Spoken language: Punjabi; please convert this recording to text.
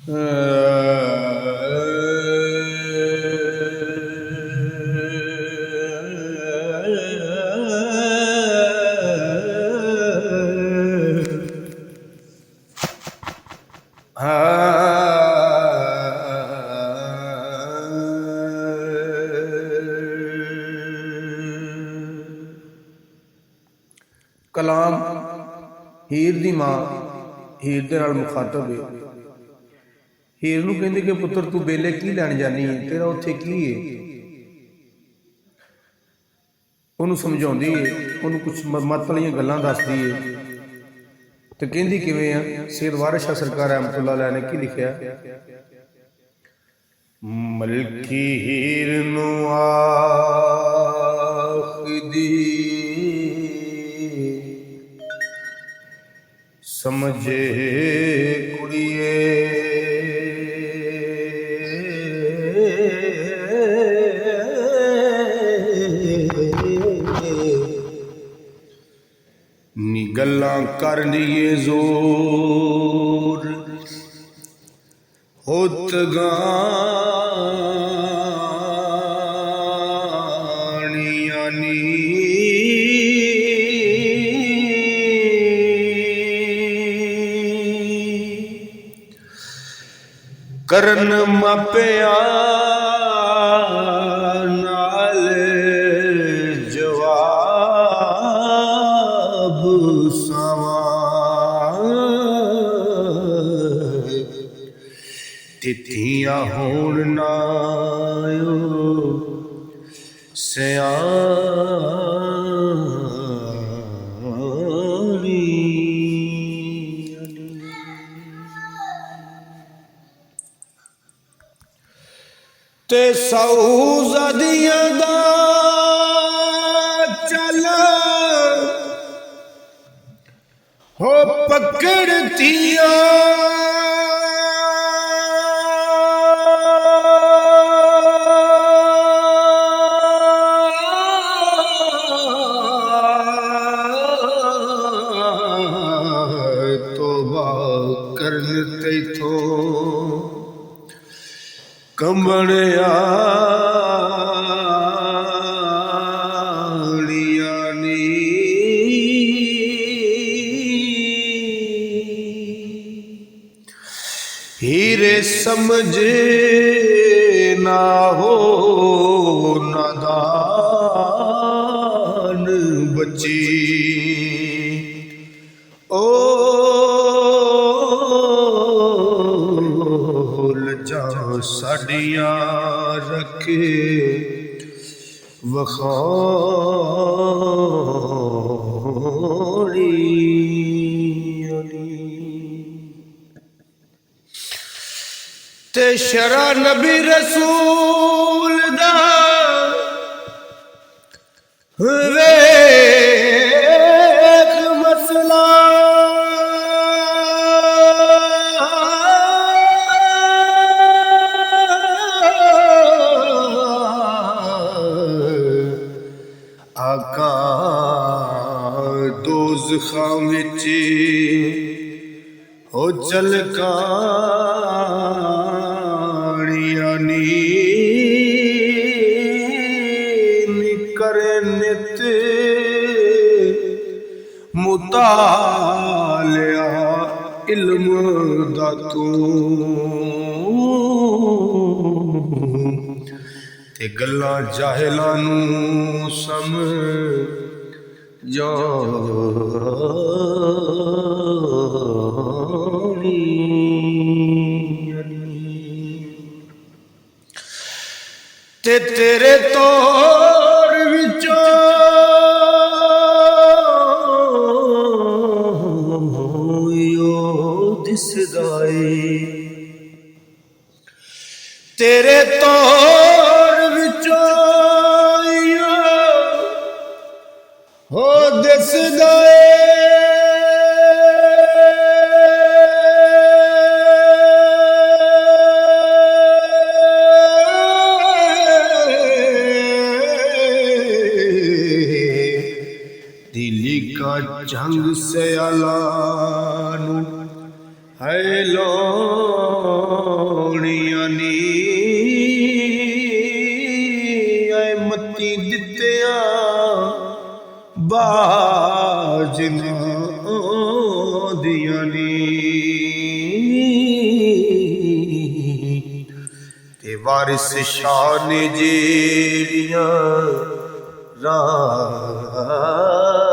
ਕਲਾਮ ਹੀਰ ਦੀ ਮਾਂ ਹੀਰ ਦੇ ਨਾਲ ਮੁਖਾਤਬ ਹੈ। ਹੀਰ ਨੂੰ ਕਹਿੰਦੇ ਕਿ ਪੁੱਤਰ ਤੂੰ ਬੇਲੇ ਕੀ ਲੈਣ ਜਾਨੀ ਹੈ, ਤੇਰਾ ਉੱਥੇ ਕੀ ਹੈ। ਉਹਨੂੰ ਸਮਝਾਉਂਦੀ ਹੈ, ਉਹਨੂੰ ਕੁਛ ਮਤ ਵਾਲੀਆਂ ਗੱਲਾਂ ਦੱਸਦੀ ਹੈ। ਤੇ ਕਹਿੰਦੀ ਕਿਵੇਂ ਆ, ਸੈਯਦ ਵਾਰਿਸ ਸ਼ਾਹ ਸਰਕਾਰ ਰਹਿਮਤੁल्लाह अलैह ਨੇ ਕੀ ਲਿਖਿਆ, ਮਲਕੀ ਹੀਰ ਨੂੰ ਆਖਦੀ ਸਮਝੇ ਕੁੜੀਏ ਨੀ ਗੱਲਾਂ ਕਰ ਲਈਏ ਜ਼ੋਰ ਹੁਤ ਗਾਣੀਆਂ ਨੀ ਕਰਨ ਮਾਪਿਆਂ ਨਾਲ ਜਵਾਬ ਸਵਾਂ ਤਿੱਥੀਆਂ ਹੋਣ ਨਾ ਸਿਆਣੀ ਤੇ ਸੌਜ਼ਾਦੀਆਂ ਦਾ ਚੱਲ ਹੋ ਪਕੜਤੀਆਂ ਤੋਬਾ ਕਰਨ ਤੈਥੋਂ ਕੰਬਣਿਆਲੀਆਂ ਨੀ ਹੀਰੇ ਸਮਝ ਨਾ ਹੋ ਨਾਦਾਨ ਬੱਚੀ ਓ ਲੱਜਾਂ ਸਾਡੀਆਂ ਰੱਖੇ ਵਖਾਉਣੀ ਤੇ ਸ਼ਰਾ ਨਬੀ ਰਸੂਲ ਦਾ ਵੇਖ ਮਸਲਾ ਆਕਾ ਦੋਜ਼ਖਾਂ ਵਿੱਚ ਹੋ ਝਲਕਾਣੀਆਂ ਨੀ ਕਰੇ ਨਿਤ ਮੁਤਾਲਿਆ ਇਲਮ ਦਾ ਤੂੰ ਤੇ ਗੱਲਾਂ ਜਾਹਿਲਾਂ ਨੂੰ ਸਮਝਾਉਣੀ ਤੇ ਤੇਰੇ ਤੋਰ ਵਿੱਚੋਂ ਯੋ ਦਿਸਦਾ ਏ ਤੇਰੇ ਤੋਰ ਵਿੱਚੋਂ ਹੋ ਦਿਸਦਾ ਏ दिल्ली का जंग से अलानु है ਐ ਲੋਣੀਆਂ ਨੀ ਐ ਮੱਤੀ ਦਿੱਤਿਆ ਬਾਜ ਨਾ ਦੀਆਂ ਨੀ ਤੇ ਵਾਰਿਸ ਸ਼ਾਹ ਨੇ ਜਿਹੜੀਆਂ ਰਾਹ